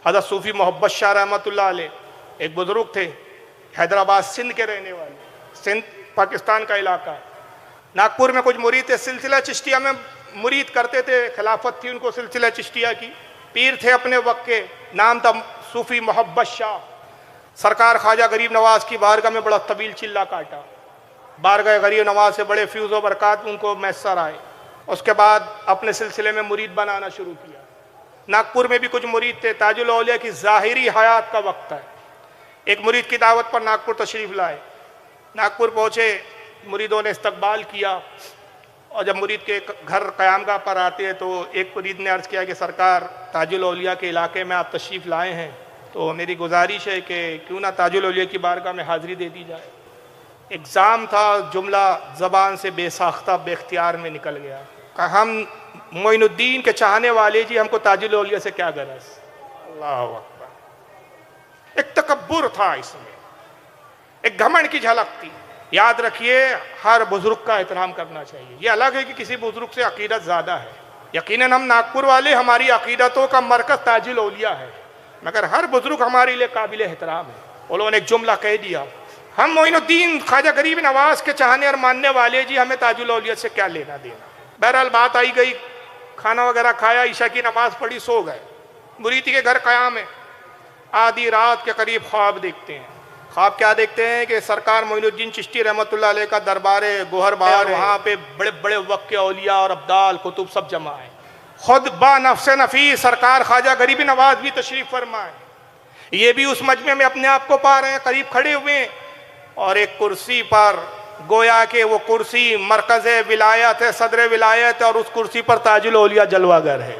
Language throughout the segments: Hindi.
हज़रत सूफ़ी मोहब्बत शाह रहमतुल्लाह अलैह एक बुज़ुर्ग थे, हैदराबाद सिंध के रहने वाले, सिंध पाकिस्तान का इलाका है। नागपुर में कुछ मुरीद थे, सिलसिला चिश्तिया में मुरीद करते थे, खिलाफत थी उनको सिलसिला चिश्तिया की। पीर थे अपने वक्त के, नाम था सूफ़ी मोहब्बत शाह। सरकार ख्वाजा गरीब नवाज की बारगाह में बड़ा तवील चिल्ला काटा, बारगाह गरीब नवाज से बड़े फ्यूज़ व बरक़ात उनको मैसर आए। उसके बाद अपने सिलसिले में मुरीद बनाना शुरू किया। नागपुर में भी कुछ मुरीद थे, ताजुल औलिया की ज़ाहिरी हयात का वक्त है। एक मुरीद की दावत पर नागपुर तशरीफ़ लाए, नागपुर पहुँचे, मुरीदों ने इस्तकबाल किया। और जब मुरीद के घर क़यामगाह पर आते हैं तो एक मुरीद ने अर्ज़ किया कि सरकार ताजुल औलिया के इलाके में आप तशरीफ़ लाए हैं, तो मेरी गुजारिश है कि क्यों ना ताजुल औलिया की बारगाह में हाज़िरी दे दी जाए। एग्ज़ाम था, जुमला ज़बान से बेसाख्ता बेख्तियार में निकल गया। कहा हम मोइनुद्दीन के चाहने वाले जी, हमको ताजुल औलिया से क्या गरज। अल्लाह अकबर। एक तकब्बुर था इसमें, एक घमंड की झलक थी। याद रखिए, हर बुजुर्ग का एहतराम करना चाहिए। ये अलग है कि किसी बुजुर्ग से अकीदत ज़्यादा है, यकीनन हम नागपुर वाले, हमारी अकीदतों का मरकज़ ताजुल औलिया है, मगर हर बुजुर्ग हमारे लिए काबिल एहतराम है। उन्होंने एक जुमला कह दिया, हम मोइनुद्दीन ख्वाजा गरीब नवाज के चाहने और मानने वाले जी, हमें ताजुल औलिया से क्या लेना देना। बहरहाल बात आई गई, खाना वगैरह खाया, ईशा की नमाज पढ़ी, सो गए। मुरीद के घर क़याम है, आधी रात के करीब ख्वाब देखते हैं। ख्वाब क्या देखते हैं कि सरकार मोइनुद्दीन चिश्ती रहमतुल्लाह अलैह का दरबार गोहर बार, वहाँ पे बड़े बड़े वक्त के औलिया और अब्दाल कुतुब सब जमा है। खुद बा नफ्स नफीस सरकार ख्वाजा गरीब नवाज भी तशरीफ़ फरमाए, ये भी उस मजमे में अपने आप को पा रहे हैं, करीब खड़े हुए हैं। और एक कुर्सी पर, गोया के वो कुर्सी मरकज़ विलायत है, सदर विलायत है, और उस कुर्सी पर ताजुल औलिया जलवागर है।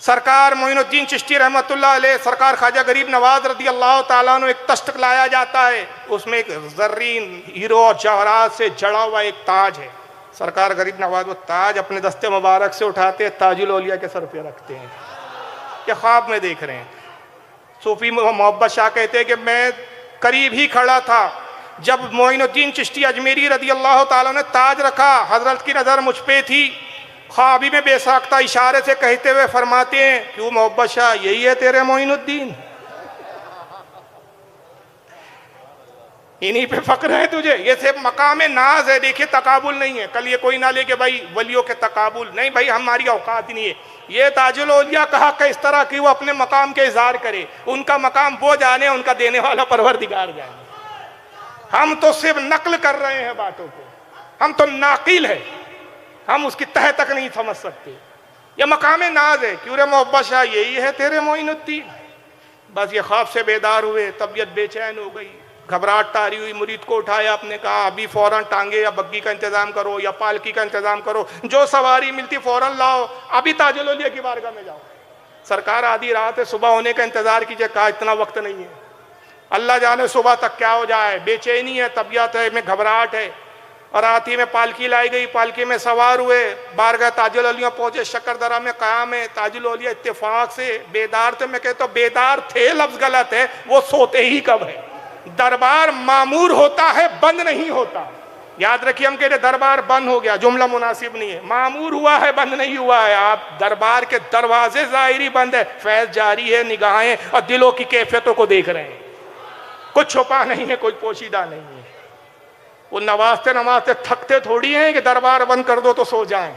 सरकार मोइनुद्दीन चिश्ती रहमतुल्लाह अलैह, सरकार ख्वाजा गरीब नवाज रदी अल्लाह ताला अन्हु, एक तश्त लाया जाता है, उसमें एक ज़र्रीन हीरो और जवाहरात से जड़ा हुआ एक ताज है। सरकार गरीब नवाज वो ताज अपने दस्ते मुबारक से उठाते, ताजुल औलिया के सर पे रखते हैं। ये ख्वाब में देख रहे हैं। सूफ़ी मोहब्बत शाह कहते हैं कि मैं करीब ही खड़ा था जब मोइनुद्दीन चिश्ती अजमेरी रदी अल्लाह ताला ने ताज रखा, हजरत की नज़र मुझ पे थी। ख्वाबी में बेसाख्ता इशारे से कहते हुए फरमाते हैं, क्यों मोहब्बत शाह, यही है तेरे मोइनुद्दीन, इन्हीं पे फक्र है तुझे। ये सिर्फ मकाम नाज है, देखिए तकाबुल नहीं है। कल ये कोई ना ले के भाई वलियों के तकाबुल नहीं, भाई हमारी औकात ही नहीं है। ये ताजुल औलिया का हक है इस तरह कि वो अपने मकाम के इज़हार करे, उनका मकाम वो जाने, उनका देने वाला परवरदिगार जाने। हम तो सिर्फ नकल कर रहे हैं बातों को, हम तो नाकिल है, हम उसकी तह तक नहीं समझ सकते। ये मकाम नाज है, क्यों रे मोहब्बत शाह, यही है तेरे मोइनुद्दीन। बस ये ख्वाब से बेदार हुए, तबीयत बेचैन हो गई, घबराहट तारी हुई। मुरीद को उठाया, आपने कहा अभी फौरन टांगे या बग्गी का इंतजाम करो या पालकी का इंतजाम करो, जो सवारी मिलती फौरन लाओ, अभी ताजुल औलिया की बारगाह में जाओ। सरकार आधी रात है, सुबह होने का इंतजार कीजिए। कहा इतना वक्त नहीं है, अल्लाह जाने सुबह तक क्या हो जाए, बेचैनी है, तबीयत है में घबराहट है। और आती में पालकी लाई गई, पालकी में सवार हुए, बारगाह ताजुल औलिया पहुंचे। शक्करदरा में क़याम है, ताजुल औलिया इत्तेफाक से बेदार थे। मैं कहता हूँ बेदार थे लफ्ज़ गलत है, वो सोते ही कब है। दरबार मामूर होता है, बंद नहीं होता। याद रखिए, हम कहते दरबार बंद हो गया, जुमला मुनासिब नहीं है। मामूर हुआ है, बंद नहीं हुआ है। आप दरबार के दरवाजे ज़ाहिरी बंद है, फैज़ जारी है, निगाहें और दिलों की कैफियतों को देख रहे हैं। कुछ छुपा नहीं है, कोई पोशीदा नहीं है। वो नवाजते नवाजते थकते थोड़ी हैं कि दरबार बंद कर दो तो सो जाएं।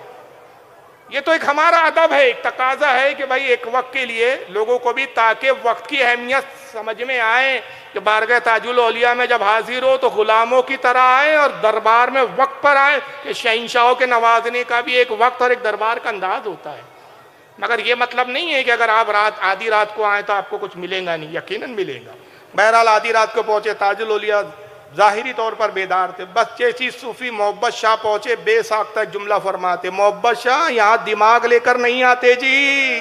ये तो एक हमारा अदब है, एक तकाजा है कि भाई एक वक्त के लिए लोगों को भी, ताकि वक्त की अहमियत समझ में आए कि बारगाह ताजुल औलिया में जब हाजिर हो तो गुलामों की तरह आए और दरबार में वक्त पर आए, कि शहंशाहों के नवाजने का भी एक वक्त और एक दरबार का अंदाज होता है। मगर ये मतलब नहीं है कि अगर आप आधी रात को आए तो आपको कुछ मिलेगा नहीं, यकीनन मिलेगा। बहरहाल आधी रात को पहुंचे, ताजुल औलिया ज़ाहिरी तौर पर बेदार थे। बस जैसी सूफ़ी मोहब्बत शाह पहुंचे, बेसाख्ता एक जुमला फरमाते, मोहब्बत शाह यहाँ दिमाग लेकर नहीं आते जी,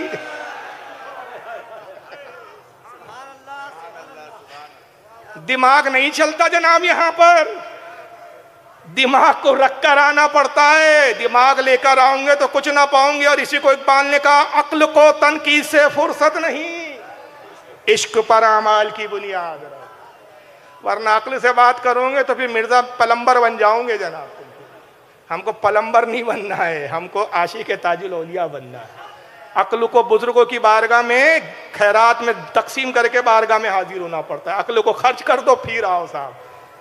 दिमाग नहीं चलता जनाब, यहाँ पर दिमाग को रख कर आना पड़ता है। दिमाग लेकर आओगे तो कुछ ना पाओगे। और इसी को इकबाल ने कहा, अक्ल को तनकीद से फुर्सत नहीं, इश्क पर अमाल की बुनियाद, वरना अक्ल से बात करोगे तो फिर मिर्जा पलंबर बन जाओगे जनाब। हमको पलंबर नहीं बनना है, हमको आशिक ताजुल औलिया बनना है। अक्ल को बुजुर्गों की बारगाह में खैरात में तकसीम करके बारगाह में हाजिर होना पड़ता है। अक्ल को खर्च कर दो फिर आओ साहब।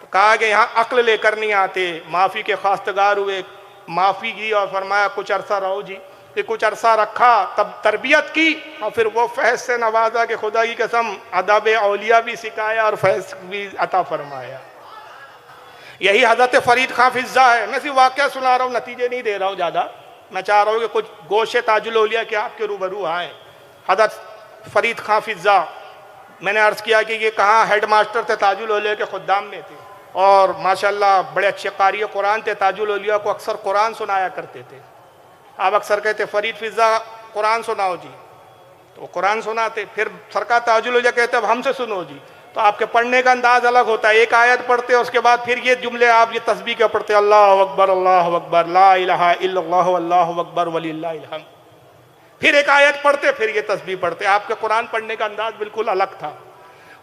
तो कहा कि यहाँ अक्ल लेकर नहीं आते। माफ़ी के खास्तगार हुए, माफ़ी की और फरमाया कुछ अरसा रहो जी। कि कुछ अरसा रखा, तब तरबियत की और फिर वो फैज़ से नवाजा कि खुदा की कसम अदब औलिया भी सिखाया और फैज़ भी अता फरमाया। यही हज़रत फ़रीद खां फिज़्ज़ा है। मैं सिर्फ वाक़या सुना रहा हूँ, नतीजे नहीं दे रहा हूँ ज़्यादा। मैं चाह रहा हूँ कि कुछ गोशे ताजुल औलिया के आपके रूबरू आए। हज़रत फ़रीद खां फिज़्ज़ा, मैंने अर्ज़ किया कि ये कहाँ हेड मास्टर थे, ताजुल औलिया के खुद्दाम में थे और माशाल्लाह बड़े अच्छे कारी कुरान थे। ताजुल औलिया को अक्सर कुरान सुनाया करते थे। आप अक्सर कहते फ़रीद फिज़्ज़ा कुरान सुनाओ जी, तो कुरान सुनाते। फिर सरकार ताजुल औलिया कहते अब हमसे सुनो जी। तो आपके पढ़ने का अंदाज अलग होता है। एक आयत पढ़ते उसके बाद फिर ये जुमले आप ये तस्बीह के पढ़ते, अल्लाह अकबर ला इलाहा इल्लल्लाह अल्लाहु अकबर वलिल्लाहिल हम्द। फिर एक आयत पढ़ते फिर ये तस्बीह पढ़ते। आपके कुरान पढ़ने का अंदाज बिल्कुल अलग था।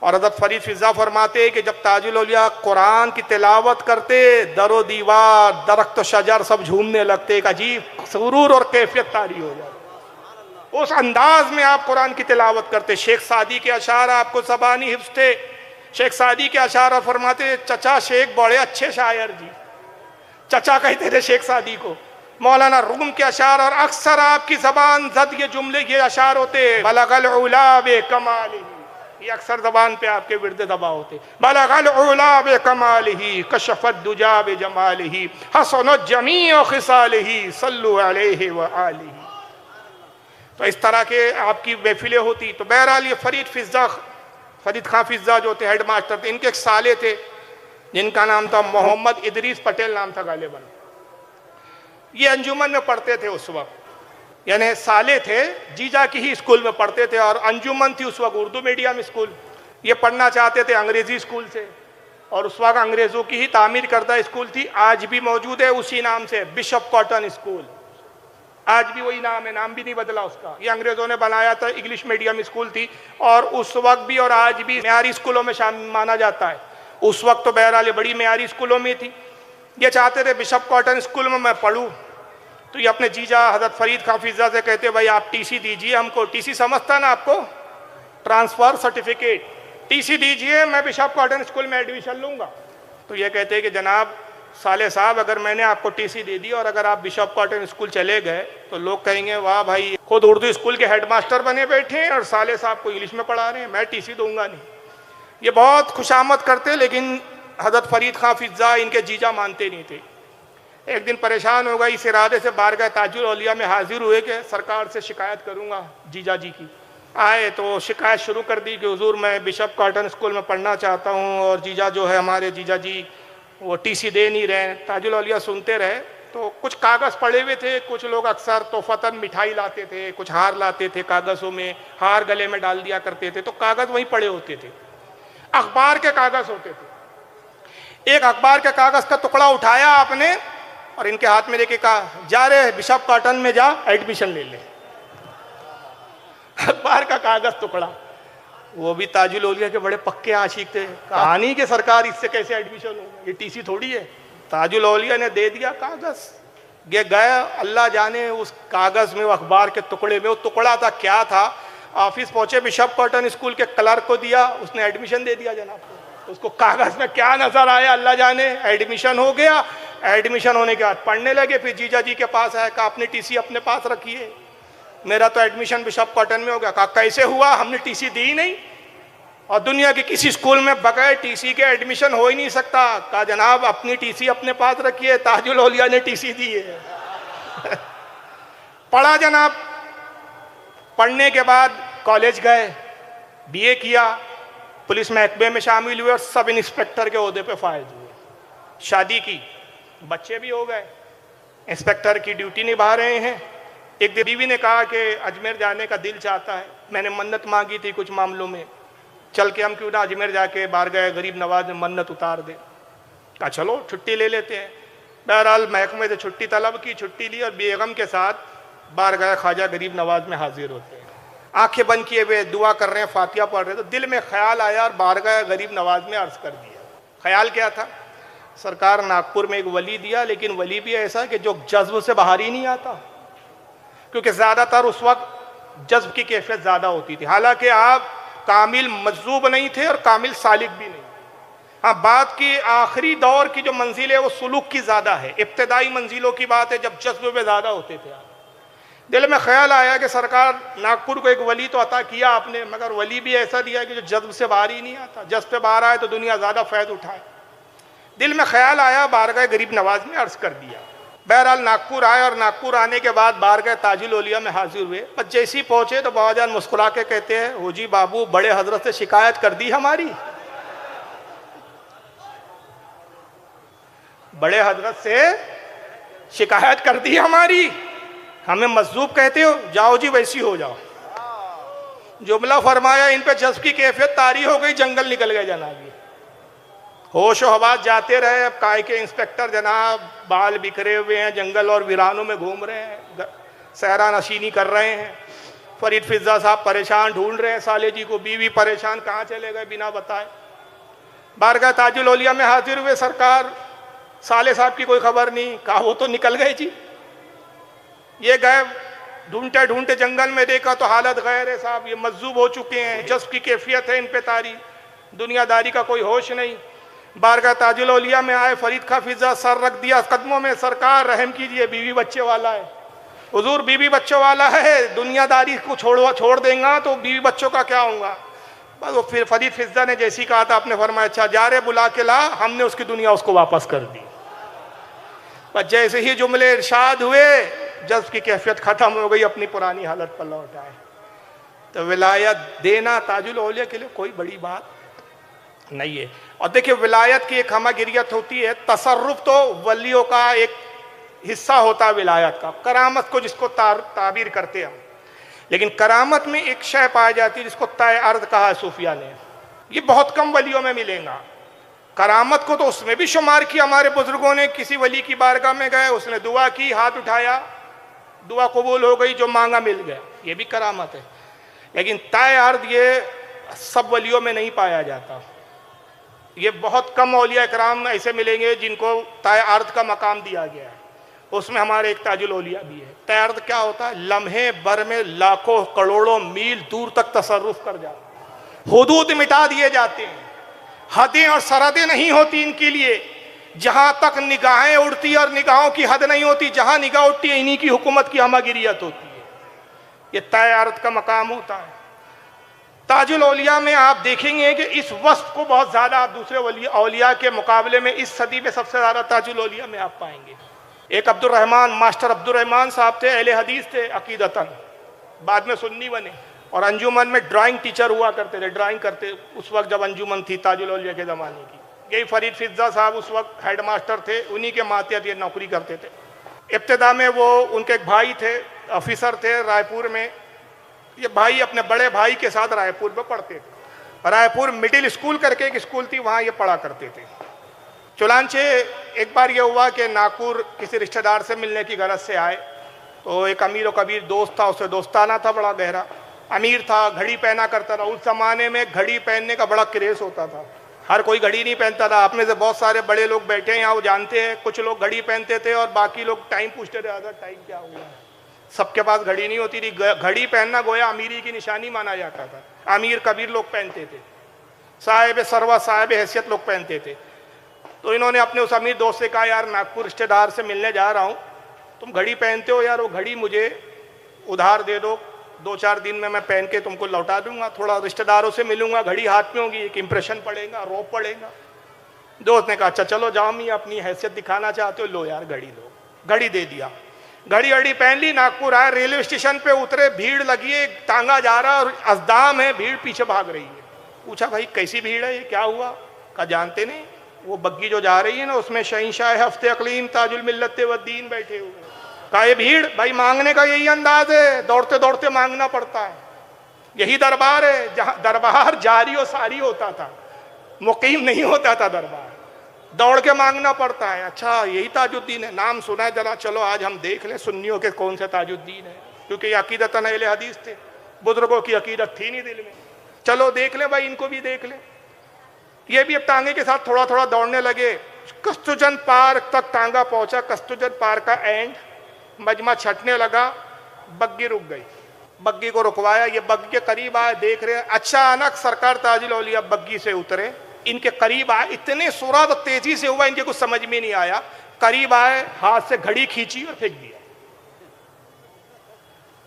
और हज़रत फ़रीद फिज़्ज़ा फरमाते कि जब ताजुल औलिया कुरान की तिलावत करते, दरो दीवार दरख्त शजर सब झूमने लगते। एक अजीब सुरूर और कैफियत तारी हो जाती। उस अंदाज में आप कुरान की तिलावत करते। शेख सादी के अशार आपको ज़बानी हिफ्ज़ थे। शेख सादी के अशार फरमाते, चचा शेख बड़े अच्छे शायर जी, चचा कहते थे शेख सादी को। मौलाना रूम के अशार और अक्सर आपकी ज़बान जद ये जुमले ये अशार होते, बलगल उला बे कमालिही, ये अक्सर ज़बान पे आपके विर्द दबा होते। बलगल उला बे कमालिही कशफत दुजा बे जमालिही हसनत जमीअ खिसालिही सल्लु अलैहि व आलिही। तो इस तरह के आपकी महफिलें होती। तो बहरहाल ये फ़रीद खां फिज़्ज़ा जो थे हेड मास्टर थे, इनके एक साले थे जिनका नाम था मोहम्मद इदरीस पटेल नाम था गालिबन। ये अंजुमन में पढ़ते थे उस वक्त, यानी साले थे, जीजा की ही स्कूल में पढ़ते थे और अंजुमन थी उस वक्त उर्दू मीडियम स्कूल। ये पढ़ना चाहते थे अंग्रेज़ी स्कूल से और उस वक्त अंग्रेज़ों की ही तामीर करदा स्कूल थी। आज भी मौजूद है उसी नाम से, बिशप कॉटन स्कूल। आज भी वही नाम है, नाम भी नहीं बदला उसका। ये अंग्रेज़ों ने बनाया था, इंग्लिश मीडियम स्कूल थी और उस वक्त भी और आज भी मेयारी स्कूलों में शामिल माना जाता है। उस वक्त तो बहरहाल ये बड़ी मेयारी स्कूलों में थी। ये चाहते थे बिशप कॉटन स्कूल में मैं पढ़ूँ। तो ये अपने जीजा हज़रत फ़रीद खां फिज़्ज़ा से कहते, भाई आप टीसी दीजिए हमको। टीसी समझता ना आपको, ट्रांसफ़र सर्टिफिकेट। टीसी दीजिए, मैं बिशप कॉटन स्कूल में एडमिशन लूँगा। तो ये कहते हैं कि जनाब साले साहब, अगर मैंने आपको टीसी दे दी और अगर आप बिशप कॉटन स्कूल चले गए तो लोग कहेंगे वाह भाई, खुद उर्दू स्कूल के हेडमास्टर बने बैठे हैं और साले साहब को इंग्लिश में पढ़ा रहे हैं, मैं टीसी दूंगा नहीं। ये बहुत खुशामद करते, लेकिन हज़रत फ़रीद खां फिज़्ज़ा इनके जीजा मानते नहीं थे। एक दिन परेशान हो गई, इस इरादे से बारगाह ताजुल औलिया में हाजिर हुए कि सरकार से शिकायत करूँगा जीजा जी की। आए तो शिकायत शुरू कर दी कि हुजूर मैं बिशप कॉटन स्कूल में पढ़ना चाहता हूँ और जीजा जो है हमारे जीजा जी वो टीसी दे नहीं रहे। ताजुल औलिया सुनते रहे। तो कुछ कागज़ पड़े हुए थे, कुछ लोग अक्सर तोहफ़तन मिठाई लाते थे, कुछ हार लाते थे कागज़ों में, हार गले में डाल दिया करते थे। तो कागज़ वहीं पड़े होते थे, अखबार के कागज़ होते थे। एक अखबार के कागज़ का टुकड़ा उठाया आपने और इनके हाथ में लेके कहा, जा रहे बिशप कॉटन में जा एडमिशन ले ले। अखबार का कागज़ टुकड़ा। वो भी ताजुल औलिया के बड़े पक्के आशिक थे। कहानी के सरकार इससे कैसे एडमिशन होगा, ये टीसी थोड़ी है। ताजुल औलिया ने दे दिया कागज़, ये गया, अल्लाह जाने उस कागज़ में, वो अखबार के टुकड़े में वो टुकड़ा था क्या था। ऑफिस पहुंचे, बिशप कॉटन स्कूल के क्लर्क को दिया, उसने एडमिशन दे दिया जनाब को। उसको कागज़ में क्या नज़र आया अल्लाह जाने, एडमिशन हो गया। एडमिशन होने के बाद पढ़ने लगे। फिर जीजा जी के पास आया, कहा आपने टीसी अपने पास रखिए, मेरा तो एडमिशन बिशप कॉटन में हो गया। कहा कैसे हुआ, हमने टीसी दी ही नहीं और दुनिया के किसी स्कूल में बगैर टीसी के एडमिशन हो ही नहीं सकता। कहा जनाब अपनी टीसी अपने पास रखिए, ताजुल औलिया ने टीसी दी है। पढ़ा जनाब। पढ़ने के बाद कॉलेज गए, बीए किया, पुलिस महकमे में शामिल हुए और सब इंस्पेक्टर के ओहदे पे फायज हुए। शादी की, बच्चे भी हो गए, इंस्पेक्टर की ड्यूटी निभा रहे हैं। एक दिन बीवी ने कहा कि अजमेर जाने का दिल चाहता है, मैंने मन्नत मांगी थी कुछ मामलों में, चल के हम क्यों ना अजमेर जाके बारगाह गरीब नवाज में मन्नत उतार दे। कहा चलो छुट्टी ले लेते हैं। बहरहाल महकमे से छुट्टी तलब की, छुट्टी ली और बेगम के साथ बारगाह ख्वाजा गरीब नवाज में हाजिर होते हैं। आंखें बंद किए हुए दुआ कर रहे हैं, फातिहा पढ़ रहे हैं। तो दिल में ख्याल आया और बारगाह गरीब नवाज में अर्ज़ कर दिया। ख्याल क्या था, सरकार नागपुर में एक वली दिया, लेकिन वली भी ऐसा कि जो जज्ब से बाहर ही नहीं आता, क्योंकि ज़्यादातर उस वक्त जज्ब की कैफियत ज़्यादा होती थी। हालांकि आप कामिल मजजूब नहीं थे और कामिल सालिक भी नहीं। हाँ, बात की आखिरी दौर की जो मंजिल है वो सुलूक की ज़्यादा है। इब्तदाई मंजिलों की बात है जब जज्ब में ज़्यादा होते थे आप। दिल में ख्याल आया कि सरकार नागपुर को एक वली तो अता किया आपने, मगर वली भी ऐसा दिया कि जो जज्ब से बाहर ही नहीं आता। जज्ब से बाहर आए तो दुनिया ज़्यादा फैज़ उठाए। दिल में ख्याल आया, बारगाह गरीब नवाज में अर्ज़ कर दिया। बहरहाल नागपुर आए और नागपुर आने के बाद बारगाह ताजुल औलिया में हाजिर हुए। बस जैसे ही पहुँचे तो बाबाजान मुस्कुरा के कहते हैं, हो जी बाबू, बड़े हजरत से शिकायत कर दी हमारी। बड़े हजरत से शिकायत कर दी हमारी, हमें मजजूब कहते हो, जाओ जी वैसी हो जाओ। जुमला फरमाया, इन पे जज्ब की कैफियत तारी हो गई, जंगल निकल गए जनाब। होश हवास जाते रहे। अब काय के इंस्पेक्टर जनाब बाल बिखरे हुए हैं, जंगल और वीरानों में घूम रहे हैं, सहरा नशीनी कर रहे हैं। फरीद फिजा साहब परेशान ढूंढ रहे हैं साले जी को, बीवी परेशान, कहाँ चले गए बिना बताए। बारगाह ताजुल औलिया में हाजिर हुए सरकार, साले साहब की कोई खबर नहीं। कहा वो तो निकल गए जी। ये गए, ढूंढते ढूंढते जंगल में देखा तो हालत गैर है साहब, ये मजजूब हो चुके हैं, जज्ब की कैफियत है इन पे तारी, दुनियादारी का कोई होश नहीं। बारगाह ताजुल औलिया में आए, फरीद का फिजा सर रख दिया कदमों में, सरकार रहम कीजिए, बीवी बच्चे वाला है। हुजूर बीवी बच्चों वाला है, दुनियादारी को छोड़ देंगे तो बीवी बच्चों का क्या होगा। बस वो फिर फरीद फिजा ने जैसी कहा था, आपने फरमाया अच्छा जा रहे, बुला के ला। हमने उसकी दुनिया उसको वापस कर दी। बस जैसे ही जुमले इरशाद हुए, जज्ब की कैफियत खत्म हो गई, अपनी पुरानी हालत पर लौट आए। तो विलायत देना ताजुल औलिया के लिए कोई बड़ी बात नहीं है। और देखिए, विलायत की एक हमागिरियत होती है, तसर्रुफ तो वलियों का एक हिस्सा होता है विलायत का, करामत को जिसको ताबीर करते हम। लेकिन करामत में एक शय पाई जाती है जिसको तय अर्द कहा है सूफिया ने। ये बहुत कम वलियों में मिलेगा। करामत को तो उसमें भी शुमार किया हमारे बुजुर्गों ने। किसी वली की बारगाह में गए, उसने दुआ की, हाथ उठाया, दुआ कबूल हो गई, जो मांगा मिल गया, ये भी करामत है। लेकिन तय अर्द ये सब वलियों में नहीं पाया जाता। ये बहुत कम औलिया कराम ऐसे मिलेंगे जिनको तय अर्द का मकाम दिया गया है। उसमें हमारे एक ताजुल औलिया भी है। तय अर्द क्या होता है? लम्हे भर में लाखों करोड़ों मील दूर तक तसर्रुफ कर जाता, हुदूद मिटा दिए जाते हैं, हदें और सरहदें नहीं होती इनके लिए। जहां तक निगाहें उड़ती और निगाहों की हद नहीं होती, जहां निगाह उठती है इन्हीं की हुकूमत की हमागिरियत होती है। ये तय अर्द का मकाम होता है। ताजुल औलिया में आप देखेंगे कि इस वस्फ को बहुत ज़्यादा आप दूसरे औलिया के मुकाबले में इस सदी में सबसे ज़्यादा ताजुल औलिया में आप पाएंगे। एक अब्दुर्रहमान, मास्टर अब्दुर्रहमान साहब थे, अहले हदीस थे अकीदतन, बाद में सुन्नी बने और अंजुमन में ड्राइंग टीचर हुआ करते थे, ड्राइंग करते उस वक्त जब अंजुमन थी ताजुल औलिया के ज़माने की। यही फरीद फिजा साहब उस वक्त हेड मास्टर थे, उन्हीं के मातहत ये नौकरी करते थे। इब्तिदा में वो उनके एक भाई थे, ऑफिसर थे रायपुर में। ये भाई अपने बड़े भाई के साथ रायपुर में पढ़ते थे। रायपुर मिडिल स्कूल करके एक स्कूल थी, वहाँ ये पढ़ा करते थे। चुनांचे एक बार ये हुआ कि नागपुर किसी रिश्तेदार से मिलने की गरज से आए, तो एक अमीर और कबीर दोस्त था, उससे दोस्ताना था बड़ा गहरा। अमीर था, घड़ी पहना करता था। उस जमाने में घड़ी पहनने का बड़ा क्रेज होता था, हर कोई घड़ी नहीं पहनता था। आप में से बहुत सारे बड़े लोग बैठे हैं यहाँ, वो जानते हैं। कुछ लोग घड़ी पहनते थे और बाकी लोग टाइम पूछते थे, अगर टाइम क्या हुआ। सबके पास घड़ी नहीं होती थी। घड़ी पहनना गोया अमीरी की निशानी माना जाता था। अमीर कबीर लोग पहनते थे, साहिब सरवा साहिब हैसियत लोग पहनते थे। तो इन्होंने अपने उस अमीर दोस्त से कहा, यार नागपुर रिश्तेदार से मिलने जा रहा हूँ, तुम घड़ी पहनते हो यार, वो घड़ी मुझे उधार दे दो, 2-4 दिन में मैं पहन के तुमको लौटा दूंगा। थोड़ा रिश्तेदारों से मिलूंगा, घड़ी हाथ में होगी, एक इंप्रेशन पड़ेगा, रौब पड़ेगा। दोस्त ने कहा अच्छा चलो जाओ, मैं अपनी हैसियत दिखाना चाहते हो, लो यार घड़ी लो। घड़ी दे दिया, घड़ी अड़ी पहन ली। नागपुर आए, रेलवे स्टेशन पे उतरे, भीड़ लगी है, टांगा जा रहा है और अजदाम है, भीड़ पीछे भाग रही है। पूछा भाई कैसी भीड़ है, ये क्या हुआ? कहा जानते नहीं, वो बग्गी जो जा रही है ना, उसमें शहंशाह हफ्ते अकलीम ताजुल मिल्लत व दीन बैठे हुए। कहा ये भीड़ भाई मांगने का यही अंदाज है, दौड़ते दौड़ते मांगना पड़ता है। यही दरबार है जहाँ दरबार जारी और सारी होता था, मुकीम नहीं होता था दरबार, दौड़ के मांगना पड़ता है। अच्छा यही ताजुद्दीन है, नाम सुना है, जरा चलो आज हम देख लें सुन्नियों के कौन से ताजुद्दीन है, क्योंकि ये अकीदतन अहले हदीस थे, बुजुर्गों की अकीदत थी नहीं दिल में। चलो देख ले भाई, इनको भी देख ले। ये भी अब टांगे के साथ थोड़ा थोड़ा दौड़ने लगे। कस्तूजन पार्क तक टांगा पहुंचा। कस्तूजन पार्क का एंड, मजमा छटने लगा, बग्गी रुक गई। बग्गी को रुकवाया, ये बग्गी के करीब आए, देख रहे हैं अचानक सरकार ताजुल औलिया बग्गी से उतरे, इनके करीब आए, इतने सुरात और तेजी से हुआ इनके कुछ समझ में नहीं आया, करीब आए, हाथ से घड़ी खींची और फेंक दिया।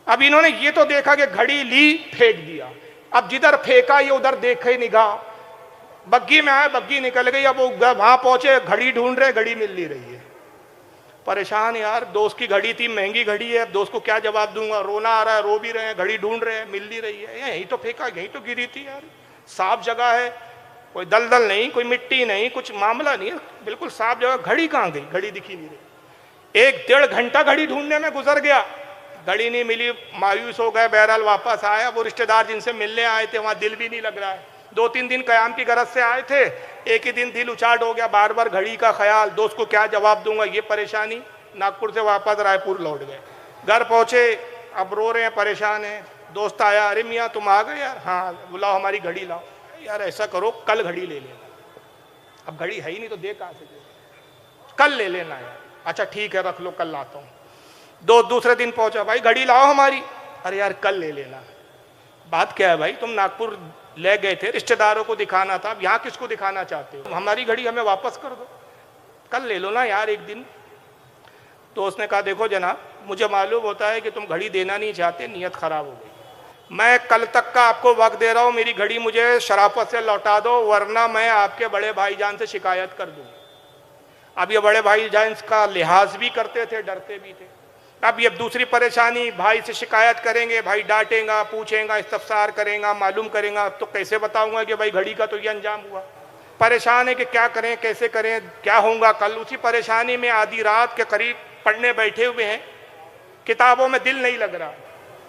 अब इन्होंने ये तो देखा कि घड़ी ली, फेंक दिया। अब जिधर फेंका ये उधर देखे निगाह, बग्गी में आए, बग्गी निकल गई। अब वो वहां पहुंचे, घड़ी ढूंढ रहे, घड़ी मिल नहीं रही है। परेशान यार, दोस्त की घड़ी थी, महंगी घड़ी है, अब दोस्त को क्या जवाब दूंगा, रोना आ रहा है, रो भी रहे हैं, घड़ी ढूंढ रहे हैं, मिल नहीं रही है। यहीं तो फेंका, यहीं तो गिरी थी यार, साफ जगह है, कोई दलदल नहीं, कोई मिट्टी नहीं, कुछ मामला नहीं है, बिल्कुल साफ जगह। घड़ी कहाँ गई, घड़ी दिखी नहीं रही। 1-1.5 घंटा घड़ी ढूंढने में गुजर गया, घड़ी नहीं मिली, मायूस हो गए। बहरहाल वापस आया, वो रिश्तेदार जिनसे मिलने आए थे वहां दिल भी नहीं लग रहा है। 2-3 दिन कयाम की गरज से आए थे, एक ही दिन दिल उचाट हो गया, बार बार घड़ी का ख्याल, दोस्त को क्या जवाब दूंगा, ये परेशानी। नागपुर से वापस रायपुर लौट गए, घर पहुंचे, अब रो रहे हैं, परेशान हैं। दोस्त आया, अरे मियाँ तुम आ गए यार, हाँ बुलाओ हमारी घड़ी लाओ। यार ऐसा करो कल घड़ी ले लेना, अब घड़ी है ही नहीं तो दे कहाँ से, कल ले लेना यार। अच्छा ठीक है रख लो, कल लाता हूँ। दूसरे दिन पहुंचा, भाई घड़ी लाओ हमारी, अरे यार कल ले लेना। बात क्या है भाई, तुम नागपुर ले गए थे, रिश्तेदारों को दिखाना था, अब यहाँ किसको दिखाना चाहते हो, हमारी घड़ी हमें वापस कर दो, कल ले लो ना यार एक दिन। तो उसने कहा देखो जनाब, मुझे मालूम होता है कि तुम घड़ी देना नहीं चाहते, नीयत खराब हो गई, मैं कल तक का आपको वक्त दे रहा हूँ, मेरी घड़ी मुझे शराफत से लौटा दो, वरना मैं आपके बड़े भाईजान से शिकायत कर दूंगा। अब ये बड़े भाईजान का लिहाज भी करते थे, डरते भी थे। अब ये दूसरी परेशानी, भाई से शिकायत करेंगे, भाई डांटेगा, पूछेगा, इस्तफसार करेगा, मालूम करेगा, तो कैसे बताऊंगा कि भाई घड़ी का तो ये अंजाम हुआ। परेशान है कि क्या करें, कैसे करें, क्या होगा कल। उसी परेशानी में आधी रात के करीब पढ़ने बैठे हुए हैं, किताबों में दिल नहीं लग रहा,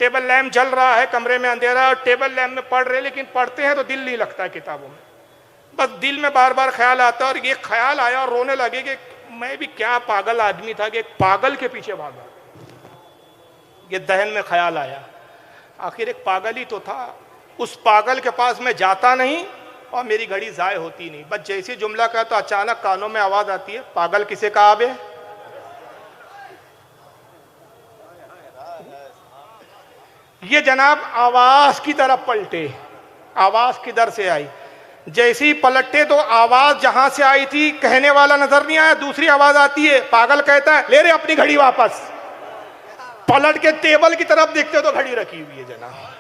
टेबल लैम्प जल रहा है, कमरे में अंधेरा, और टेबल लैम्प में पढ़ रहे, लेकिन पढ़ते हैं तो दिल नहीं लगता है किताबों में, बस दिल में बार बार ख्याल आता है। और ये ख्याल आया और रोने लगे कि मैं भी क्या पागल आदमी था कि एक पागल के पीछे भागा। ये दहन में ख्याल आया, आखिर एक पागल ही तो था, उस पागल के पास मैं जाता नहीं और मेरी घड़ी ज़ाय होती नहीं। बस जैसे जुमला का तो अचानक कानों में आवाज़ आती है, पागल किसे कहा बे। ये जनाब आवाज की तरफ पलटे, आवाज किधर से आई, जैसे ही पलटे तो आवाज जहां से आई थी कहने वाला नजर नहीं आया, दूसरी आवाज आती है, पागल कहता है ले रे अपनी घड़ी वापस। पलट के टेबल की तरफ देखते तो घड़ी रखी हुई है जनाब।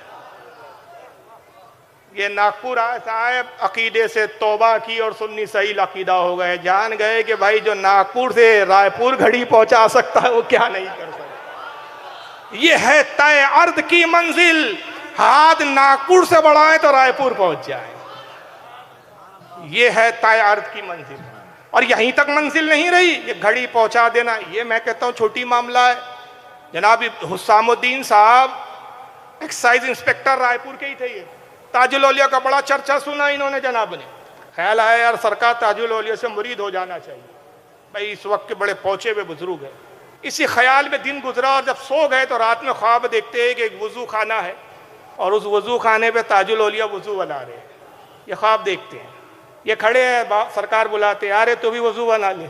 ये नागपुर आए साहब, अकीदे से तौबा की और सुन्नी सही अकीदा हो गए, जान गए कि भाई जो नागपुर से रायपुर घड़ी पहुंचा सकता है वो क्या नहीं कर सकता। ये है तय अर्द की मंजिल, हाथ नागपुर से बढ़ाएं तो रायपुर पहुंच जाए, ये है तय अर्द की मंजिल। और यहीं तक मंजिल नहीं रही, ये घड़ी पहुंचा देना, ये मैं कहता हूं छोटी मामला है। जनाब हुस्सामुद्दीन साहब एक्साइज इंस्पेक्टर रायपुर के ही थे, ये ताजुल औलिया का बड़ा चर्चा सुना इन्होंने जनाब ने, ख्याल आया यार सरकार ताजुल औलिया से मुरीद हो जाना चाहिए, भाई इस वक्त के बड़े पहुंचे हुए बुजुर्ग हैं। इसी ख्याल में दिन गुजरा और जब सो गए तो रात में ख्वाब देखते हैं कि एक वजू खाना है और उस वजू खाने पे ताजुल औलिया वजू बना रहे हैं। ये ख्वाब देखते हैं, ये खड़े हैं, सरकार बुलाते हैं, अरे तो भी वजू बना ले।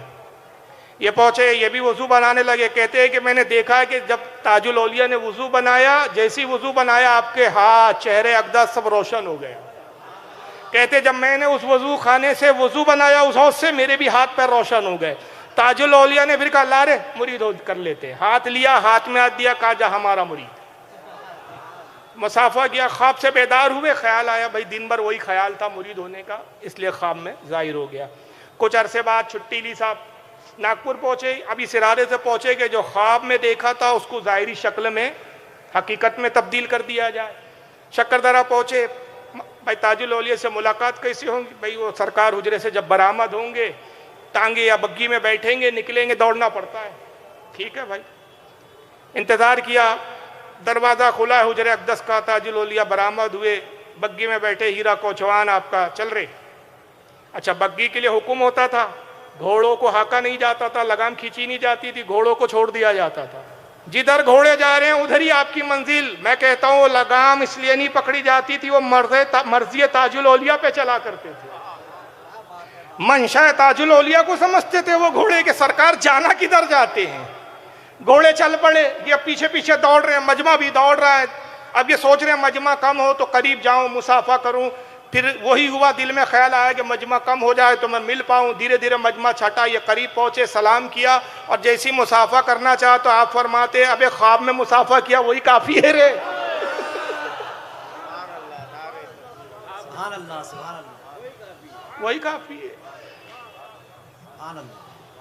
ये पहुंचे, ये भी वजू बनाने लगे, कहते हैं कि मैंने देखा है कि जब ताजुल औलिया ने वजू बनाया, जैसी वजू बनाया आपके हाथ चेहरे अकदस सब रोशन हो गए। कहते जब मैंने उस वजू खाने से वजू बनाया उस हौज से, मेरे भी हाथ पैर रोशन हो गए। ताजुल औलिया ने फिर कहा ला रे मुरीद कर लेते, हाथ लिया, हाथ में हाथ दिया, कहा जा हमारा मुरीद। मुसाफा किया, ख्वाब से बेदार हुए, ख्याल आया भाई दिन भर वही ख्याल था मुरीद होने का, इसलिए ख्वाब में जाहिर हो गया। कुछ अरसे बाद छुट्टी ली साहब, नागपुर पहुंचे, अब इस इरादे से पहुंचे कि जो ख्वाब में देखा था उसको जाहिरी शक्ल में हकीकत में तब्दील कर दिया जाए। शक्करदरा पहुंचे, भाई ताजुल औलिया से मुलाकात कैसी होंगी, भाई वो सरकार हुजरे से जब बरामद होंगे टांगे या बग्गी में बैठेंगे, निकलेंगे, दौड़ना पड़ता है। ठीक है भाई, इंतजार किया, दरवाजा खुला है हुजरे अकदस का, ताजुल औलिया बरामद हुए, बग्गी में बैठे, हीरा कोचवान आपका चल रहे। अच्छा बग्गी के लिए हुक्म होता था, घोड़ों को हाका नहीं जाता था, लगाम खींची नहीं जाती थी, घोड़ों को छोड़ दिया जाता था, जिधर घोड़े जा रहे हैं उधर ही आपकी मंजिल। मैं कहता हूँ लगाम इसलिए नहीं पकड़ी जाती थी, वो मर्जी ताजुल औलिया पे चला करते थे, मंशा ताजुल औलिया को समझते थे वो घोड़े के, सरकार जाना किधर जाते हैं। घोड़े चल पड़े, ये पीछे पीछे दौड़ रहे हैं, मजमा भी दौड़ रहा है, अब ये सोच रहे हैं मजमा कम हो तो करीब जाऊं, मुसाफा करूं। फिर वही हुआ, दिल में ख्याल आया कि मजमा कम हो जाए तो मैं मिल पाऊं। धीरे धीरे मजमा छटा, ये करीब पहुंचे, सलाम किया और जैसी मुसाफा करना चाहा तो आप फरमाते अबे ख्वाब में मुसाफा किया वही काफी है रे। वही काफी है।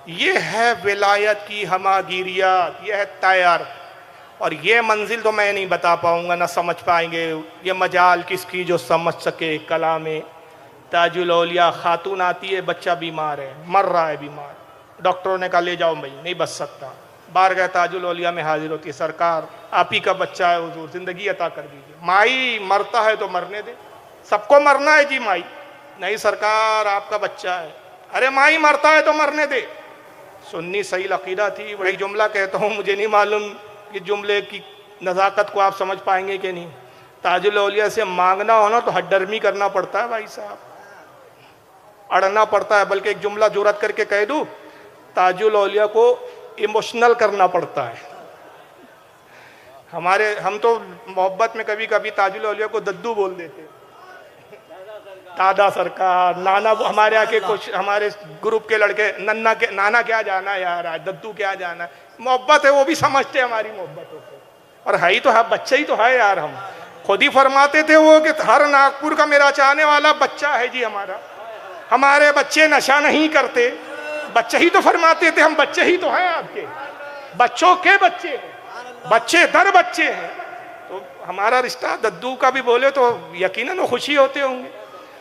ये है विलायत की हमागिरियत, ये है तैयार। और ये मंजिल तो मैं नहीं बता पाऊंगा, ना समझ पाएंगे। ये मजाल किसकी जो समझ सके। कला में ताजुल औलिया खातून आती है, बच्चा बीमार है, मर रहा है बीमार, डॉक्टरों ने कहा ले जाओ भाई, नहीं बच सकता। बार गए ताजुल औलिया में हाजिर होती है, सरकार आप ही का बच्चा है हुजूर, जिंदगी अता कर दीजिए। माई मरता है तो मरने दे, सबको मरना है जी माई। नहीं सरकार आपका बच्चा है। अरे माई मरता है तो मरने दे। सुन्नी सही अकीदा थी। वही जुमला कहता हूँ, मुझे नहीं मालूम कि जुमले की नज़ाकत को आप समझ पाएंगे कि नहीं। ताजुल औलिया से मांगना हो ना तो हड्डर्मी करना पड़ता है भाई साहब, अड़ना पड़ता है। बल्कि एक जुमला जुरत करके कह दूँ, ताजुल औलिया को इमोशनल करना पड़ता है। हम तो मोहब्बत में कभी कभी ताजुल औलिया को दद्दू बोल देते, दादा सरकार, नाना। हमारे आके कुछ हमारे ग्रुप के लड़के नन्ना के नाना क्या जाना यार, आज दद्दू क्या जाना। मोहब्बत है, वो भी समझते हमारी मोहब्बतों को। और है ही तो है, बच्चे ही तो है यार। हम खुद ही फरमाते थे वो कि हर नागपुर का मेरा चाहने वाला बच्चा है जी हमारा। हमारे बच्चे नशा नहीं करते, बच्चे ही तो फरमाते थे, हम बच्चे ही तो हैं आपके, बच्चों के बच्चे हैं, बच्चे दर बच्चे हैं। तो हमारा रिश्ता दद्दू का भी बोले तो यकीनन वो खुशी होते होंगे।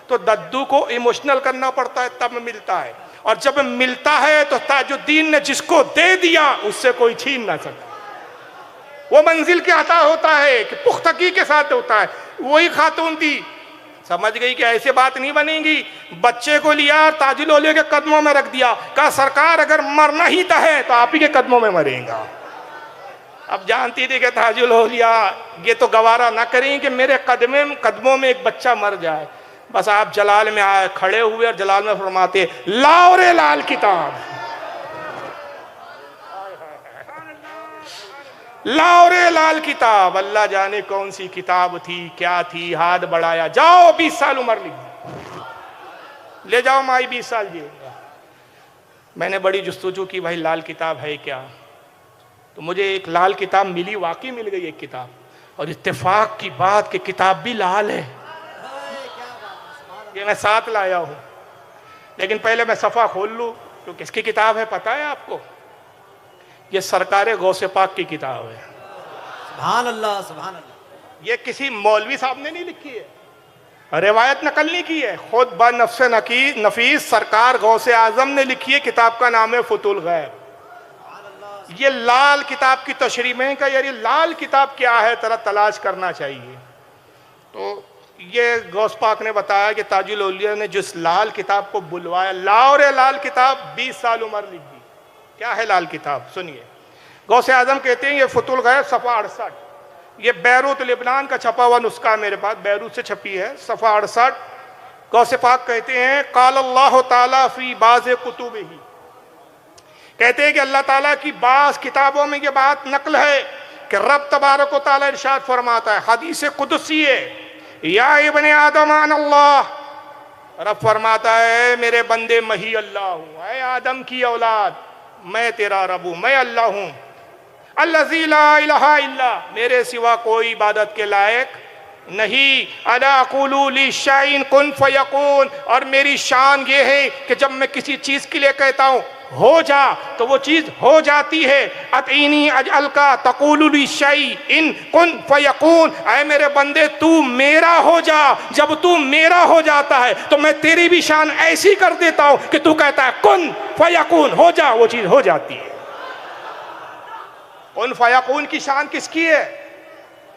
तो दद्दू को इमोशनल करना पड़ता है तब मिलता है। और जब मिलता है तो ताजुद्दीन ने जिसको दे दिया उससे कोई छीन ना सकता। वो मंजिल क्या अता होता है कि पुख्तगी के साथ होता है। वही खातून थी, समझ गई कि ऐसे बात नहीं बनेगी। बच्चे को लिया, ताजुल औलिया के कदमों में रख दिया, कहा सरकार अगर मरना ही है तो आप ही के कदमों में मरेगा। अब जानती थी कि ताजुल औलिया ये तो गवारा ना करें कि मेरे कदमों में एक बच्चा मर जाए। बस आप जलाल में आए, खड़े हुए और जलाल में फरमाते लाओ रे लाल किताब, लाओ रे लाल किताब। अल्लाह जाने कौन सी किताब थी, क्या थी। हाथ बढ़ाया, जाओ 20 साल उम्र लिख ले जाओ माई, 20 साल जिएगा। मैंने बड़ी जुस्तजू की, भाई लाल किताब है क्या। तो मुझे एक लाल किताब मिली, वाकई मिल गई एक किताब। और इत्तेफाक की बात कि किताब भी लाल है। ये मैं साथ लाया हूं, लेकिन पहले मैं सफ़ा खोल लूं। तो किसकी किताब है पता है आपको? ये सरकारे गौसे पाक की किताब है। सुभान अल्लाह, सुभान अल्लाह। ये किसी मौलवी साहब ने नहीं लिखी है, रिवायत नकल नहीं की है, खुद बनफ्स नफीस सरकार गौसे आजम ने लिखी है। किताब का नाम है फुतुल गैब। ये लाल किताब की तशरीह में का यार ये लाल किताब क्या है, तरह तलाश करना चाहिए। तो ये गौस पाक ने बताया कि ताजुल औलिया ने जिस लाल किताब को बुलवाया, लाओ रे लाल किताब, 20 साल उम्र लिख दी। क्या है लाल किताब सुनिए। गौसे आजम कहते हैं ये फुतुल गैब सफ़ा 68, ये बैरूत लिबनान का छपा हुआ नुस्खा मेरे पास, बैरूत से छपी है, सफ़ा 68। गौसे पाक कहते हैं काल अल्लाह ताला फी बाज़ कुतुबिही, कहते हैं कि अल्लाह ताला की बाज़ किताबों में ये बात नकल है कि रब तबारक व तआला इरशाद फरमाता है, हदीस कुदसी है, या इब्ने आदम अन अल्लाह, रब फरमाता है मेरे बंदे मैं ही अल्लाह हूँ। ऐ आदम की औलाद, मैं तेरा रब हूँ, मैं अल्लाह हूँ। अल्लज़ी ला इलाहा इल्ला, मेरे सिवा कोई इबादत के लायक नहीं। अला अक़ूलु लिशैइन कुन फयकून, और मेरी शान ये है कि जब मैं किसी चीज़ के लिए कहता हूँ हो जा तो वो चीज़ हो जाती है। अतीनी अजअल का तक़ूलु लिशैइन कुन फयकून, ऐ मेरे बंदे तू मेरा हो जा, जब तू मेरा हो जाता है तो मैं तेरी भी शान ऐसी कर देता हूँ कि तू कहता है कुन फयकून, हो जा, वो चीज़ हो जाती है। कुन फयकून की शान किसकी है?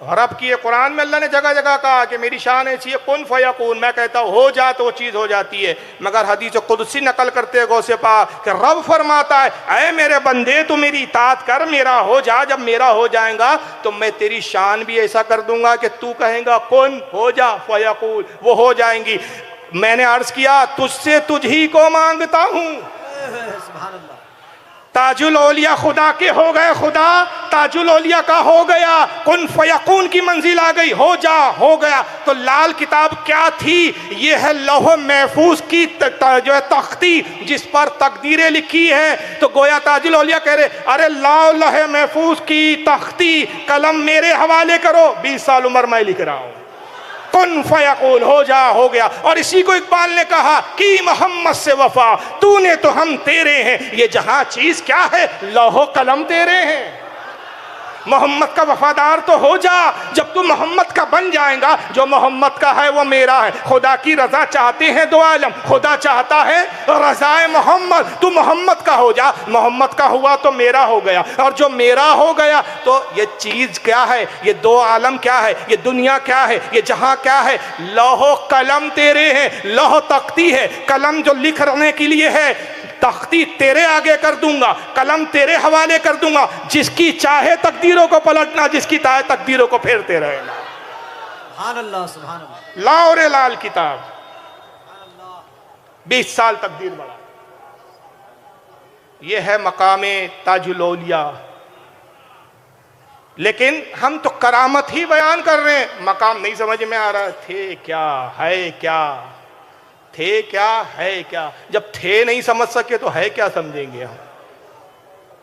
रब की है। कुरान में अल्लाह ने जगह जगह कहा कि मेरी शान ऐसी है कुन फयकून, मैं कहता हूँ हो जा तो वो चीज़ हो जाती है। मगर हदीस कुदसी नकल करते हैं गौसे पाक कि रब फरमाता है ऐ मेरे बंदे तू मेरी इताअत कर, मेरा हो जा, जब मेरा हो जाएगा तो मैं तेरी शान भी ऐसा कर दूंगा कि तू कहेगा कुन हो जा फयकून, वो हो जाएंगी। मैंने अर्ज किया तुझसे तुझ ही को मांगता हूँ। ताजुल औलिया खुदा के हो गए खुदा, ताजुल औलिया का हो गया, कुन फयकून की मंजिल आ गई, हो जा हो गया। तो लाल किताब क्या थी? ये है लौह महफूज की जो है तख्ती, जिस पर तकदीरें लिखी हैं। तो गोया ताजुल औलिया कह रहे, अरे लाओ लौह महफूज की तख्ती, कलम मेरे हवाले करो, 20 साल उम्र मैं लिख रहा हूँ, कुन फयकून हो जा हो गया। और इसी को इकबाल ने कहा कि मोहम्मद से वफा तूने तो हम तेरे हैं, ये जहां चीज क्या है, लौहो कलम तेरे हैं। मोहम्मद का वफादार तो हो जा, जब तू मोहम्मद का बन जाएगा, जो मोहम्मद का है वो मेरा है। खुदा की रजा चाहते हैं दो आलम, खुदा चाहता है रजाए मोहम्मद, तू मोहम्मद का हो जा, मोहम्मद का हुआ तो मेरा हो गया, और जो मेरा हो गया तो ये चीज क्या है, ये दो आलम क्या है, ये दुनिया क्या है, ये जहां क्या है, लौहो कलम तेरे हैं। लौह तख्ती है, कलम जो लिखने के लिए है, तख्ती तेरे आगे कर दूंगा, कलम तेरे हवाले कर दूंगा, जिसकी चाहे तकदीरों को पलटना, जिसकी चाहे तकदीरों को फेरते रहना। सुभान अल्लाह, सुभान अल्लाह। लाओ रे लाल किताब, 20 साल तकदीर बढ़ा। यह है मकामे ताजुल औलिया। लेकिन हम तो करामत ही बयान कर रहे हैं, मकाम नहीं समझ में आ रहा। थे क्या, है क्या, थे क्या, है क्या। जब थे नहीं समझ सके तो है क्या समझेंगे हम?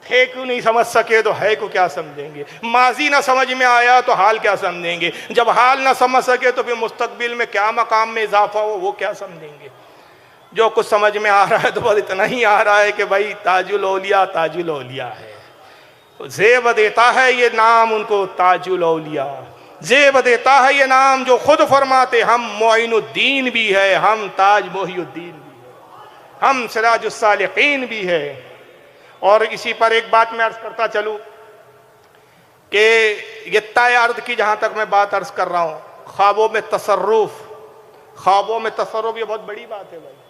थे क्यों नहीं समझ सके तो है को क्या समझेंगे? माजी ना समझ में आया तो हाल क्या समझेंगे? जब हाल ना समझ सके तो फिर मुस्तकबिल में क्या मकाम में इजाफा हो वो क्या समझेंगे? जो कुछ समझ में आ रहा है तो बस इतना ही आ रहा है कि भाई ताजुल औलिया, ताजुल औलिया है। तो ज़ेब देता है ये नाम उनको ताजुल औलिया, ज़ेब देता है ये नाम जो खुद फरमाते, हम मोइनुद्दीन भी है, हम ताज मोहिउद्दीन भी है, हम सिराजुस्सालिकीन भी है। और इसी पर एक बात मैं अर्ज करता चलूँ कि ये तय अर्द की जहाँ तक मैं बात अर्ज कर रहा हूँ, ख्वाबों में तसर्रुफ, ख्वाबों में तसर्रुफ ये बहुत बड़ी बात है भाई।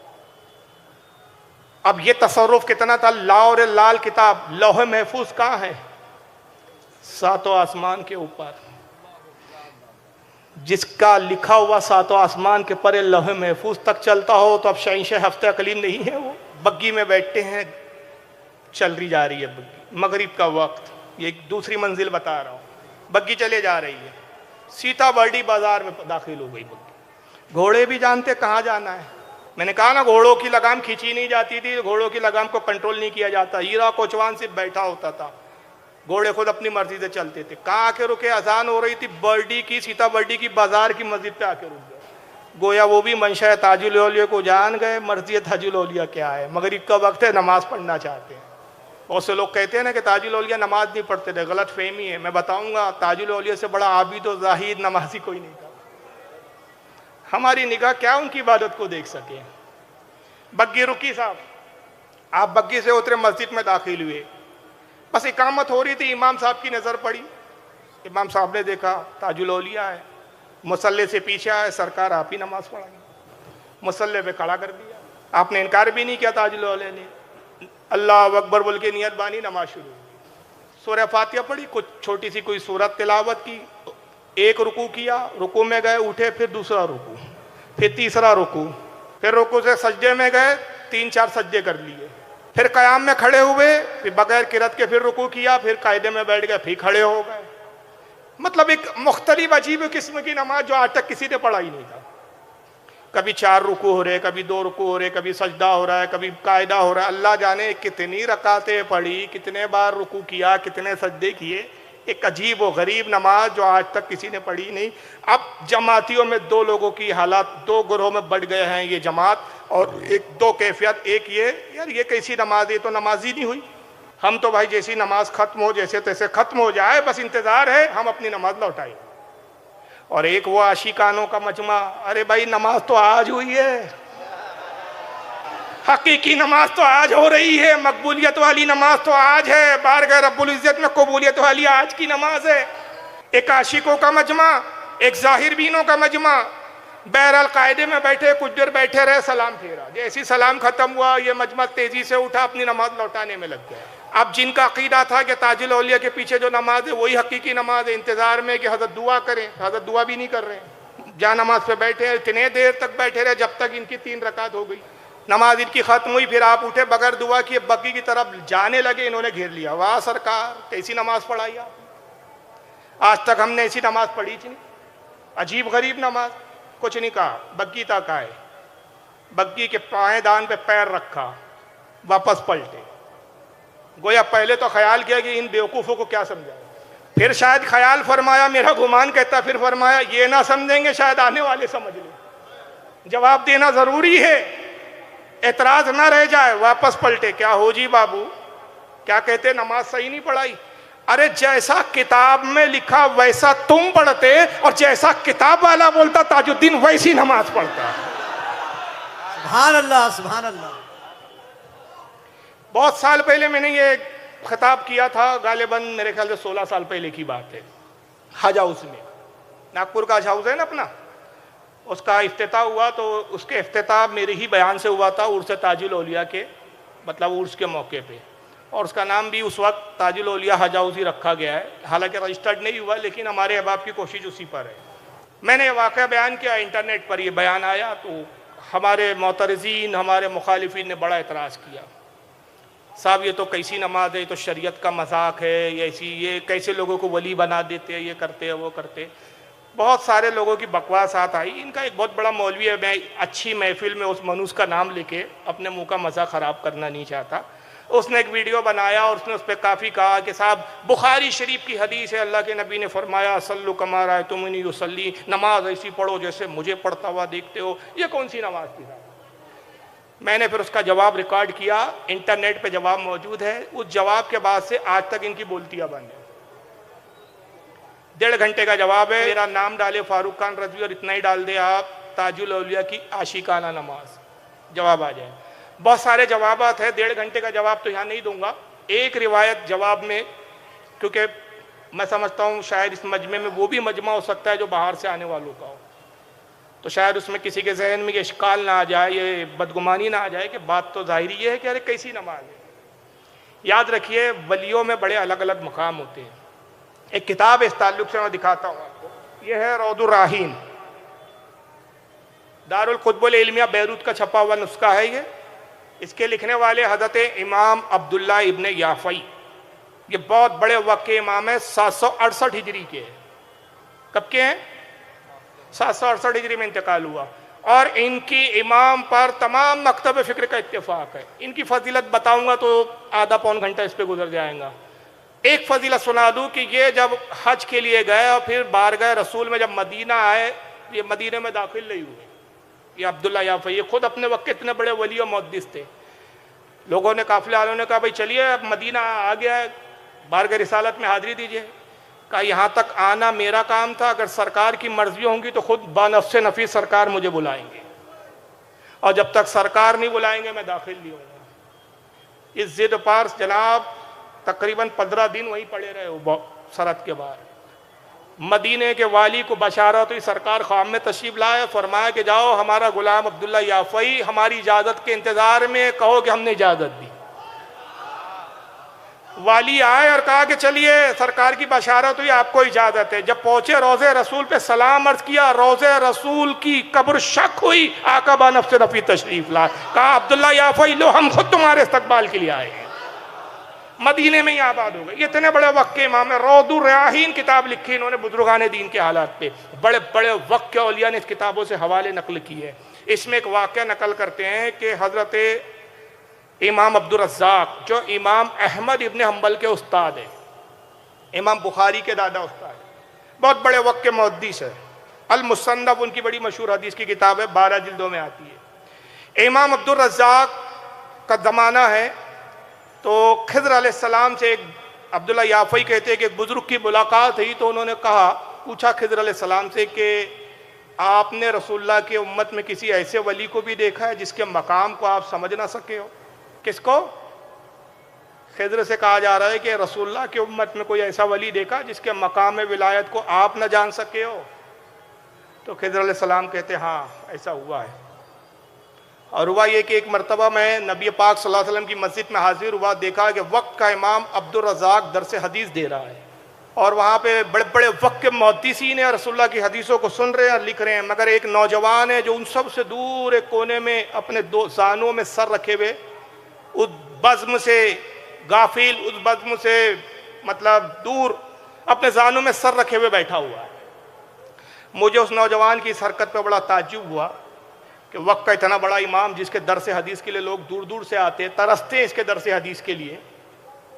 अब ये तसर्रुफ कितना था? लाओ रे लाल किताब, लौह महफूज कहाँ है? सातों आसमान के ऊपर। जिसका लिखा हुआ सातों आसमान के परे लौह महफूज तक चलता हो, तो अब शहंशाह हफ्ते कलीम नहीं है वो। बग्गी में बैठते हैं, चल रही जा रही है बग्गी, मगरिब का वक्त, ये एक दूसरी मंजिल बता रहा हूँ, बग्गी चले जा रही है, सीताबर्डी बाजार में दाखिल हो गई बग्गी। घोड़े भी जानते कहाँ जाना है। मैंने कहा ना, घोड़ों की लगाम खींची नहीं जाती थी, घोड़ों की लगाम को कंट्रोल नहीं किया जाता। हीरा कोचवान सिर्फ बैठा होता था, घोड़े खुद अपनी मर्जी से चलते थे। कहाँ आके रुके? अजान हो रही थी बर्डी की, सीताबर्डी की बाजार की मस्जिद पे आके रुक गए। गोया वो भी मंशा ताजुल औलिया को जान गए, मर्जी ताजुल औलिया क्या है। मगरिब का वक्त है, नमाज पढ़ना चाहते हैं। बहुत से लोग कहते हैं ना कि ताजुल औलिया नमाज नहीं पढ़ते थे, गलत फहमी है। मैं बताऊंगा, ताजुल औलिया से बड़ा आबिद और जाहिद नमाजी कोई नहीं था। हमारी निगाह क्या उनकी इबादत को देख सके। बग्गी रुकी साहब, आप बग्गी से उतरे, मस्जिद में दाखिल हुए, बस इकामत हो रही थी, इमाम साहब की नज़र पड़ी। इमाम साहब ने देखा ताजुल औलिया है, मुसल्ले से पीछे आए, सरकार आप ही नमाज पढ़ाएंगे। मुसल्ले पे खड़ा कर दिया, आपने इनकार भी नहीं किया। ताजुल औलिया ने अल्लाह अकबर बोल के नियत बानी, नमाज शुरू। सूरह फातिहा पढ़ी, कुछ छोटी सी कोई सूरत तिलावत की, एक रुकू किया, रुकू में गए, उठे, फिर दूसरा रुकू, फिर तीसरा रुकू, फिर रुकू से सज्जे में गए, 3-4 सज्जे कर लिए, फिर कयाम में खड़े हुए, फिर बगैर किरत के फिर रुकू किया, फिर कायदे में बैठ गए, फिर खड़े हो गए। मतलब एक मुख्तलिफ अजीब किस्म की नमाज जो आज तक किसी ने पढ़ा ही नहीं था। कभी 4 रुकू हो रहे, कभी 2 रुकू हो रहे, कभी सजदा हो रहा है, कभी कायदा हो रहा है। अल्लाह जाने कितनी रकातें पढ़ी, कितने बार रुकू किया, कितने सजदे किए। एक अजीब व गरीब नमाज जो आज तक किसी ने पढ़ी नहीं। अब जमातियों में 2 लोगों की हालात, 2 ग्रोह में बढ़ गए हैं ये जमात, और 2 कैफियत। एक ये, यार ये कैसी नमाज है, तो नमाज ही नहीं हुई। हम तो भाई जैसी नमाज खत्म हो, जैसे तैसे खत्म हो जाए, बस इंतजार है हम अपनी नमाज लौटाएं। और एक वो आशिकानों का मजमा, अरे भाई नमाज तो आज हुई है, हकीकी नमाज तो आज हो रही है, मकबूलियत वाली नमाज तो आज है, बारगाह रब्बुल इज्जत में कबूलियत वाली आज की नमाज है। एक आशिकों का मजमा, एक जाहिर बीनों का मजमा। बहरहाल कायदे में बैठे, कुछ देर बैठे रहे, सलाम फेरा, जैसी सलाम खत्म हुआ ये मजमा तेजी से उठा, अपनी नमाज लौटाने में लग गया। अब जिनका अकीदा था कि ताजुल औलिया के पीछे जो नमाज है वही हकीकी नमाज है, इंतजार में कि हजरत दुआ करें, हजरत दुआ भी नहीं कर रहे हैं, जहाँ नमाज पे बैठे हैं, इतने देर तक बैठे रहे जब तक इनकी 3 रकात हो गई। नमाज इनकी खत्म हुई, फिर आप उठे बगैर दुआ किए बग्गी की तरफ जाने लगे, इन्होंने घेर लिया। वाह सरकार, कैसी नमाज पढ़ाई आप, आज तक हमने ऐसी नमाज पढ़ी थी नहीं, अजीब गरीब नमाज। कुछ नहीं कहा, बग्गी तक आए, बग्गी के पायदान पे पैर रखा, वापस पलटे। गोया पहले तो ख्याल किया कि इन बेवकूफ़ों को क्या समझाए, फिर शायद ख्याल फरमाया, मेरा गुमान कहता, फिर फरमाया ये ना समझेंगे शायद आने वाले समझ लें, जवाब देना ज़रूरी है, एतराज़ ना रह जाए। वापस पलटे, क्या हो जी बाबू, क्या कहते, नमाज सही नहीं पढ़ाई। अरे जैसा किताब में लिखा वैसा तुम पढ़ते, और जैसा किताब वाला बोलता ताजुद्दीन वैसी नमाज पढ़ता। सुभान अल्लाह, सुभान अल्लाह। बहुत साल पहले मैंने ये खिताब किया था, गालिबन मेरे ख्याल से 16 साल पहले की बात है, हज हाउस में, नागपुर का हज हाउस है ना अपना, उसका इफ्तिताह हुआ। तो उसके इफ्तिताह मेरे ही बयान से हुआ था, उर्स ताजुल औलिया के, मतलब उर्स के मौके पे, और उसका नाम भी उस वक्त ताजुल औलिया हज हाउस ही रखा गया है। हालांकि रजिस्टर्ड नहीं हुआ, लेकिन हमारे अहबाब की कोशिश उसी पर है। मैंने ये वाक़या बयान किया, इंटरनेट पर ये बयान आया, तो हमारे मोतरज़ीन, हमारे मुखालिफिन ने बड़ा एतराज़ किया, साहब ये तो कैसी नमाज है, ये तो शरीयत का मजाक है, ये ऐसी, ये कैसे लोगों को वली बना देते हैं, ये करते हैं वो करते। बहुत सारे लोगों की बकवासात आई। इनका एक बहुत बड़ा मौलवी है, मैं अच्छी महफिल में उस मनुष्य का नाम लेके अपने मुंह का मज़ा ख़राब करना नहीं चाहता। उसने एक वीडियो बनाया और उसने उस पर काफ़ी कहा कि साहब बुखारी शरीफ की हदीस है, अल्लाह के नबी ने फरमाया सल्लु कमा रायतुमूनी युसल्ली, नमाज ऐसी पढ़ो जैसे मुझे पढ़ता हुआ देखते हो। ये कौन सी नमाज थी साहब? मैंने फिर उसका जवाब रिकॉर्ड किया, इंटरनेट पे जवाब मौजूद है। उस जवाब के बाद से आज तक इनकी बोलतियां बंद है। 1.5 घंटे का जवाब है, मेरा नाम डाले फारूक खान रज़वी और इतना ही डाल दे आप ताजुल औलिया की आशिकाना नमाज, जवाब आ जाए। बहुत सारे जवाबात है, 1.5 घंटे का जवाब तो यहाँ नहीं दूंगा। एक रिवायत जवाब में, क्योंकि मैं समझता हूँ शायद इस मजमे में वो भी मजमा हो सकता है जो बाहर से आने वालों का हो, तो शायद उसमें किसी के जहन में ये इश्काल ना आ जाए, ये बदगुमानी ना आ जाए कि बात तो ज़ाहिरी ये है कि अरे कैसी नमाज है। याद रखिए, वलियों में बड़े अलग अलग मकाम होते हैं। एक किताब इस ताल्लुक से मैं दिखाता हूँ आपको, यह है रौदुर राहीन, दारुल कुतुबुल इल्मिया बैरूत का छपा हुआ नुस्खा है ये। इसके लिखने वाले हज़रत इमाम अब्दुल्ला इब्न याफ़ई, ये बहुत बड़े वक्त के इमाम है, 768 हिजरी के हैं। कब के हैं? 768 हिजरी में इंतकाल हुआ। और इनकी इमाम पर तमाम मकतब फ़िक्र का इत्तेफाक है। इनकी फजीलत बताऊंगा तो आधा पौन घंटा इस पर गुजर जाएगा। एक फजीलत सुना दूँ कि ये जब हज के लिए गए और फिर बारगाह रसूल में जब मदीना आए, ये मदीने में दाखिल नहीं हुए। ये अब्दुल्ला याफ़ई ये खुद अपने वक्त इतने बड़े वली और मुहद्दिस थे। लोगों ने, काफिले वालों ने कहा भाई चलिए अब मदीना आ गया है, बारगाह रिसालत में हाजिरी दीजिए। कहा यहाँ तक आना मेरा काम था, अगर सरकार की मर्जी होंगी तो खुद बानफ़्से नफीस सरकार मुझे बुलाएंगे, और जब तक सरकार नहीं बुलाएंगे मैं दाखिल नहीं होऊंगा। इस जिद पर जनाब तकरीबन 15 दिन वहीं पड़े रहे वो सरहद के बाहर। मदीने के वाली को बशारत हुई, सरकार ख्वाब में तशरीफ लाए, फरमाया कि जाओ हमारा गुलाम अब्दुल्ला याफ़ई हमारी इजाज़त के इंतज़ार में, कहो कि हमने इजाज़त दी। वाली आए और कहा कि चलिए सरकार की बशारत हुई, आपको इजाज़त है। जब पहुंचे रोज़े रसूल पे सलाम अर्ज़ किया, रोज़े रसूल की कब्र शक हुई, आका बानफ़्से नफ़ी तशरीफ लाए, कहा अब्दुल्ला याफ़ई लो हम खुद तुम्हारे इस्तकबाल के लिए आए हैं, मदीने में ही आबाद हो गए। इतने बड़े वक्त के इमाम है। रौदुर राहीन किताब लिखी इन्होंने बुजुर्गान दीन के हालात पे, बड़े बड़े वक्त के औलिया ने इस किताबों से हवाले नकल किए। इसमें एक वाक़या नकल करते हैं कि हज़रत इमाम अब्दुर रज़्ज़ाक़ जो इमाम अहमद इब्न हम्बल के उस्ताद है, इमाम बुखारी के दादा उस्ताद है, बहुत बड़े वक्त के मुहद्दिस है। अल मुसन्नफ़ उनकी बड़ी मशहूर हदीस की किताब है, 12 जिल्दों में आती है। इमाम अब्दुर रज़्ज़ाक़ का ज़माना है, तो खिज़र अलैहिस्सलाम से एक अब्दुल्ला याफ़ई कहते हैं कि एक बुज़ुर्ग की मुलाकात हुई, तो उन्होंने कहा, पूछा खिज़र अलैहिस्सलाम से कि आपने रसूलुल्लाह की उम्मत में किसी ऐसे वली को भी देखा है जिसके मकाम को आप समझ ना सके हो? किसको? खिज़र से कहा जा रहा है कि रसूलुल्लाह की उम्मत में कोई ऐसा वली देखा जिसके मकाम विलायत को आप न जान सके हो? तो खिज़र अलैहिस्सलाम कहते हाँ ऐसा हुआ है। और हुआ ये कि एक मरतबा मैं नबी पाक सल्लल्लाहु अलैहि वसल्लम की मस्जिद में हाजिर हुआ, देखा कि वक्त का इमाम अब्दुर रज़्ज़ाक़ दरस हदीस दे रहा है। और वहाँ पे बड़े बड़े वक्त के मुहद्दिसीन हैं, रसूलुल्लाह की हदीसों को सुन रहे हैं और लिख रहे हैं, मगर एक नौजवान है जो उन सब से दूर एक कोने में अपने दो जानों में सर रखे हुए उस बज़्म से गाफिल, उस बज़्म से मतलब दूर अपने जानों में सर रखे हुए बैठा हुआ है। मुझे उस नौजवान की इस हरकत पर बड़ा ताज्जुब हुआ कि वक्त का इतना बड़ा इमाम जिसके दरस हदीस के लिए लोग दूर दूर से आते हैं, तरसते हैं इसके दरस हदीस के लिए,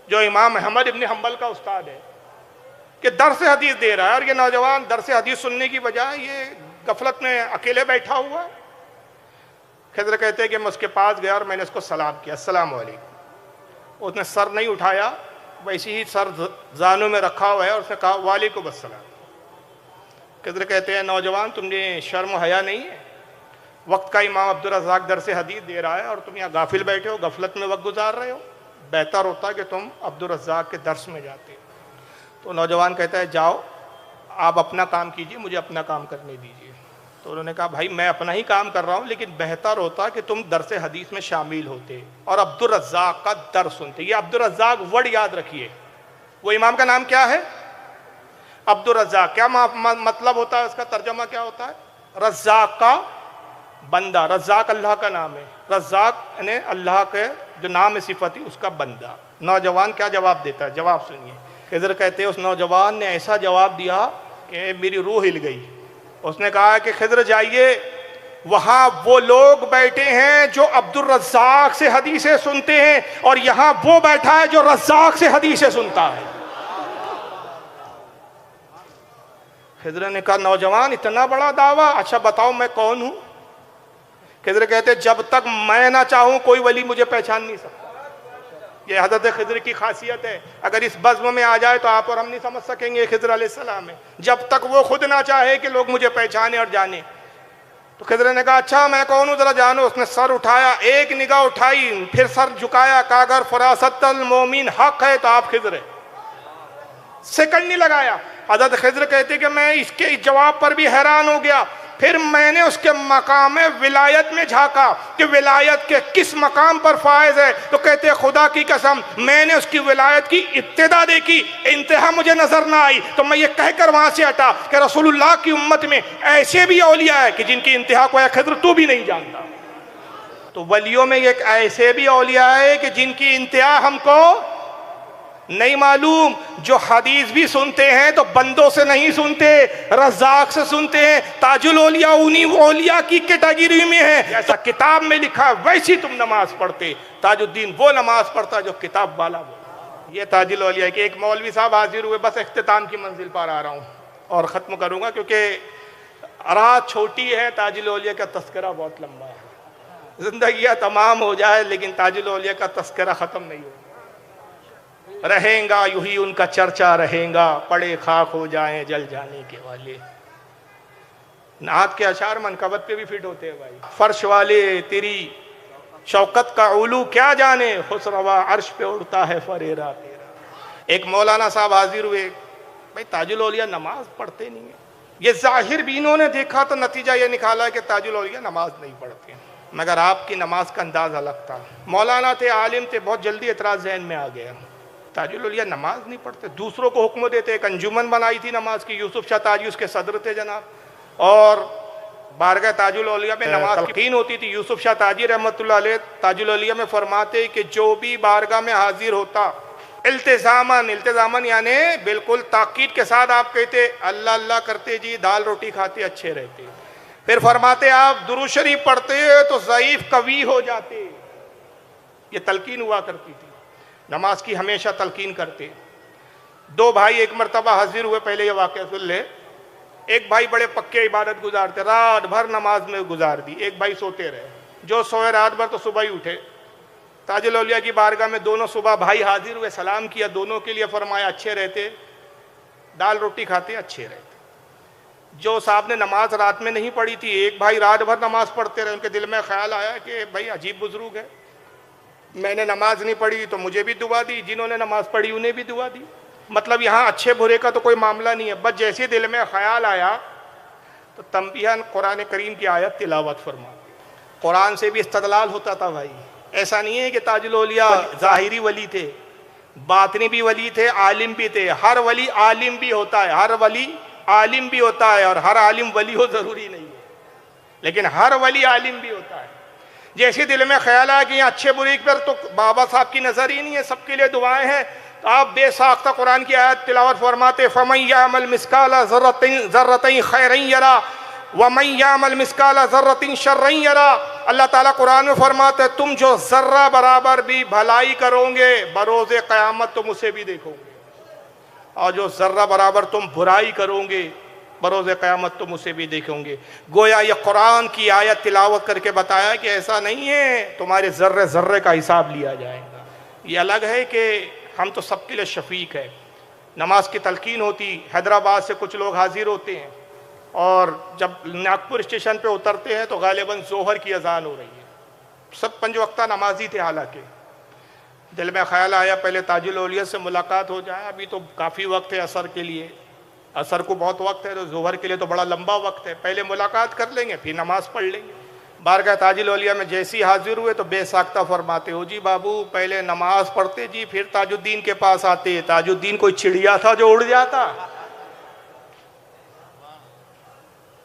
जो इमाम अहमद इब्न हम्बल का उस्ताद है, कि दरस हदीस दे रहा है और ये नौजवान दरस हदीस सुनने की बजाय ये गफलत में अकेले बैठा हुआ है। खिज़र कहते हैं कि मैं उसके पास गया और मैंने उसको सलाम किया, अस्सलाम वालेकुम। उसने सर नहीं उठाया, वैसे ही सर जानों में रखा हुआ है और उसने कहा वालेकुम अस्सलाम। खिज़र कहते हैं नौजवान तुमने शर्म हया नहीं है, वक्त का इमाम अब्दुर रज़्ज़ाक़ दरस हदीस दे रहा है और तुम यहाँ गाफिल बैठे हो, गफलत में वक्त गुजार रहे हो, बेहतर होता कि तुम अब्दुर रज़्ज़ाक़ के दर्स में जाते। तो नौजवान कहता है जाओ आप अपना काम कीजिए, मुझे अपना काम करने दीजिए। तो उन्होंने कहा भाई मैं अपना ही काम कर रहा हूँ, लेकिन बेहतर होता कि तुम दरस हदीस में शामिल होते और अब्दुर रज़्ज़ाक़ का दर्स सुनते। ये अब्दुर रज़्ज़ाक़ वर्ड याद रखिए, वो इमाम का नाम क्या है? अब्दुर रज़्ज़ाक़। क्या मतलब होता है उसका, तर्जमा क्या होता है? रज़्ज़ाक़ का बंदा। रज़्ज़ाक़ अल्लाह का नाम है, रज़्ज़ाक़ यानी अल्लाह के जो नाम है सिफत ही उसका बंदा। नौजवान क्या जवाब देता है, जवाब सुनिए। खिज़र कहते हैं उस नौजवान ने ऐसा जवाब दिया कि मेरी रूह हिल गई। उसने कहा कि खिज़र जाइए, वहाँ वो लोग बैठे हैं जो अब्दुर रज़्ज़ाक़ से हदीसें सुनते हैं और यहाँ वो बैठा है जो रज़्ज़ाक़ से हदीसें सुनता है। खिज़र ने कहा नौजवान इतना बड़ा दावा, अच्छा बताओ मैं कौन हूँ? खिज़र कहते जब तक मैं ना चाहूँ कोई वली मुझे पहचान नहीं सकता। ये हज़रत खिज़र की खासियत है, अगर इस बज़्म में आ जाए तो आप और हम नहीं समझ सकेंगे खिज़र अलैहिस्सलाम है, जब तक वो खुद ना चाहे कि लोग मुझे पहचाने और जाने। तो खिज़र ने कहा अच्छा मैं कौन हूँ जरा जानो। उसने सर उठाया, एक निगाह उठाई, फिर सर झुकाया, कहा अगर फरासतल मोमिन हक है तो आप खिज़र है। सेकंड नहीं लगाया। हज़रत खिज़र कहते कि मैं इसके इस जवाब पर भी हैरान हो गया। फिर मैंने उसके मकाम विलायत में झांका कि विलायत के किस मकाम पर फायज है। तो कहते खुदा की कसम मैंने उसकी विलायत की इब्तिदा देखी, इंतहा मुझे नजर ना आई, तो मैं ये कहकर वहां से हटा कि रसूलुल्लाह की उम्मत में ऐसे भी औलिया है कि जिनकी इंतहा को खिज़र तू भी नहीं जानता। तो वलियों में एक ऐसे भी औलिया है कि जिनकी इंतहा हमको नहीं मालूम, जो हदीस भी सुनते हैं तो बंदों से नहीं सुनते, रज़्ज़ाक़ से सुनते हैं। ताजुल औलिया उन्हीं औलिया की कैटेगरी में है, जैसा किताब में लिखा वैसी तुम नमाज पढ़ते। ताजुद्दीन वो नमाज पढ़ता जो किताब वाला बोला। ये ताजुल औलिया के एक मौलवी साहब हाजिर हुए, बस इख्तिताम की मंजिल पर आ रहा हूँ और ख़त्म करूँगा क्योंकि रात छोटी है, ताजुल औलिया का तस्करा बहुत लंबा है। ज़िंदगियाँ तमाम हो जाए लेकिन ताजुल औलिया का तस्करा ख़त्म नहीं होगा, रहेगा यूं ही उनका चर्चा रहेगा, पड़े खाक हो जाएं जल जाने के वाले। नात के अशार मनकबत पे भी फिट होते हैं भाई। फर्श वाले तेरी शौकत का उलू क्या जाने, खुसरवा अर्श पे उड़ता है फरेरा तेरा। एक मौलाना साहब हाजिर हुए, भाई ताजुल औलिया नमाज पढ़ते नहीं है। ये जाहिर भी इन्होंने देखा तो नतीजा ये निकाला कि ताजुल औलिया नमाज नहीं पढ़ते, मगर आपकी नमाज का अंदाज अलग था। मौलाना थे, आलिम थे, बहुत जल्दी एतराज़ ज़हन में आ गया, ताजुल औलिया नमाज नहीं पढ़ते, दूसरों को हुक्म देते। एक अंजुमन बनाई थी नमाज की, यूसुफ शाह ताजी उसके सदर थे जनाब, और बारगाह ताजुल औलिया में नमाज तलकीन होती थी। यूसुफ शाह ताजी रहमतुल्लाह अलैह ताजुल औलिया में फरमाते कि जो भी बारगाह में हाजिर होता इल्तिज़ामन, इल्तिज़ामन यानी बिल्कुल ताकीद के साथ आप कहते अल्लाह अल्लाह करते जी, दाल रोटी खाते अच्छे रहते। फिर फरमाते आप दुरूद शरीफ पढ़ते तो ज़ईफ़ कवी हो जाते। ये तलकीन हुआ करती थी, नमाज की हमेशा तलकीन करते। दो भाई एक मरतबा हाजिर हुए, पहले ये वाक़या सुन ले। एक भाई बड़े पक्के इबादत गुजारते, रात भर नमाज में गुजार दी, एक भाई सोते रहे। जो सोए रात भर तो सुबह ही उठे। ताजुल औलिया की बारगाह में दोनों सुबह भाई हाजिर हुए, सलाम किया, दोनों के लिए फरमाया अच्छे रहते, दाल रोटी खाते अच्छे रहते। जो साहब ने नमाज रात में नहीं पढ़ी थी, एक भाई रात भर नमाज पढ़ते रहे, उनके दिल में ख्याल आया कि भाई अजीब बुजुर्ग है, मैंने नमाज नहीं पढ़ी तो मुझे भी दुआ दी, जिन्होंने नमाज पढ़ी उन्हें भी दुआ दी। मतलब यहाँ अच्छे बुरे का तो कोई मामला नहीं है, बस जैसे दिल में ख्याल आया तो तंबीहन कुरान करीम की आयत तिलावत फरमा। कुरान से भी इस्तदलाल होता था भाई, ऐसा नहीं है कि ताजुल औलिया ज़ाहिरी वली थे, बातनी भी वली थे, आलिम भी थे। हर वली आलिम भी होता है, हर वली आलिम भी होता है, और हर आलिम वली हो जरूरी नहीं है, लेकिन हर वली आलिम भी होता है। जैसे दिल में ख्याल आया कि अच्छे बुरे पर तो बाबा साहब की नजर ही नहीं है, सबके लिए दुआएं हैं, तो आप बेसाख्ता कुरान की आयत तिलावत फरमाते, फमन यामल मिस्काला ज़र्रतिन खैरन यरा वमन यामल मिस्काला ज़र्रतिन शर्रन यरा। अल्लाह ताला कुरान में फरमाते, तुम जो जर्रा बराबर भी भलाई करोगे बरोज़े क़यामत तुम उसे भी देखोगे, और जो जर्रा बराबर तुम बुराई करोगे बरोज़े क़यामत तुम उसे भी देखोगे। गोया ये कुरान की आयत तिलावत करके बताया कि ऐसा नहीं है, तुम्हारे ज़र्रे ज़र्रे का हिसाब लिया जाएगा। ये अलग है कि हम तो सबके लिए शफीक है। नमाज की तलकीन होती, हैदराबाद से कुछ लोग हाजिर होते हैं, और जब नागपुर स्टेशन पे उतरते हैं तो गालिबन जोहर की अजान हो रही है। सब 5 वक्ता नमाजी थे, हालांकि दिल में ख्याल आया पहले ताजुल औलिया से मुलाकात हो जाए, अभी तो काफ़ी वक्त है असर के लिए, असर को बहुत वक्त है, तो जोहर के लिए तो बड़ा लंबा वक्त है, पहले मुलाकात कर लेंगे फिर नमाज पढ़ लेंगे। बारगाह ताजुल औलिया में जैसी हाजिर हुए तो बेसाख्ता फरमाते, हो जी बाबू पहले नमाज पढ़ते जी, फिर ताजुद्दीन के पास आते। ताजुद्दीन कोई चिड़िया था जो उड़ जाता?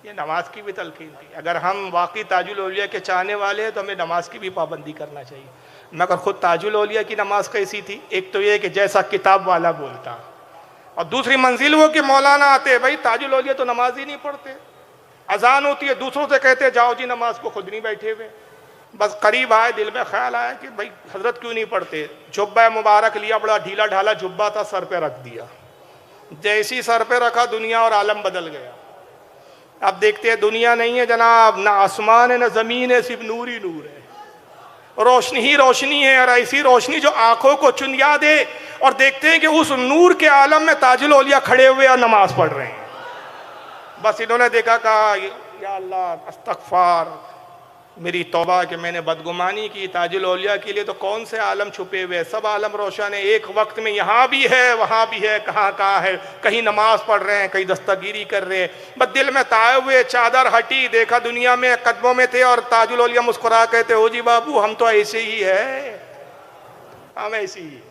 ये नमाज की भी तलकीन थी। अगर हम वाकई ताजुल औलिया के चाहने वाले हैं तो हमें नमाज की भी पाबंदी करना चाहिए। मगर खुद ताजुल औलिया की नमाज कैसी थी? एक तो ये कि जैसा किताब वाला बोलता, और दूसरी मंजिल वो कि मौलाना आते, भाई ताजुल औलिया तो नमाज ही नहीं पढ़ते, अजान होती है दूसरों से कहते जाओ जी नमाज को, खुद नहीं बैठे हुए। बस करीब आए, दिल में ख्याल आया कि भाई हजरत क्यों नहीं पढ़ते। जुब्बा मुबारक लिया, बड़ा ढीला ढाला जुब्बा था, सर पे रख दिया। जैसी सर पे रखा दुनिया और आलम बदल गया। अब देखते हैं दुनिया नहीं है जनाब, ना आसमान है ना जमीन है, सिर्फ नूर ही नूर है, रोशनी ही रोशनी है। और ऐसी रोशनी जो आंखों को चुनिया दे, और देखते हैं कि उस नूर के आलम में ताजुल औलिया खड़े हुए और नमाज पढ़ रहे हैं। बस इन्होंने देखा, कहा या अल्लाह अस्तगफार, मेरी तौबा कि मैंने बदगुमानी की। ताजुल औलिया के लिए तो कौन से आलम छुपे हुए, सब आलम रोशन है। एक वक्त में यहाँ भी है वहाँ भी है, कहाँ कहाँ है, कहीं नमाज पढ़ रहे हैं, कहीं दस्तगीरी कर रहे हैं। बस दिल में ताए हुए, चादर हटी, देखा दुनिया में कदमों में थे, और ताजुल औलिया मुस्कुरा कहते, हो जी बाबू हम तो ऐसे ही है, हम ऐसे ही।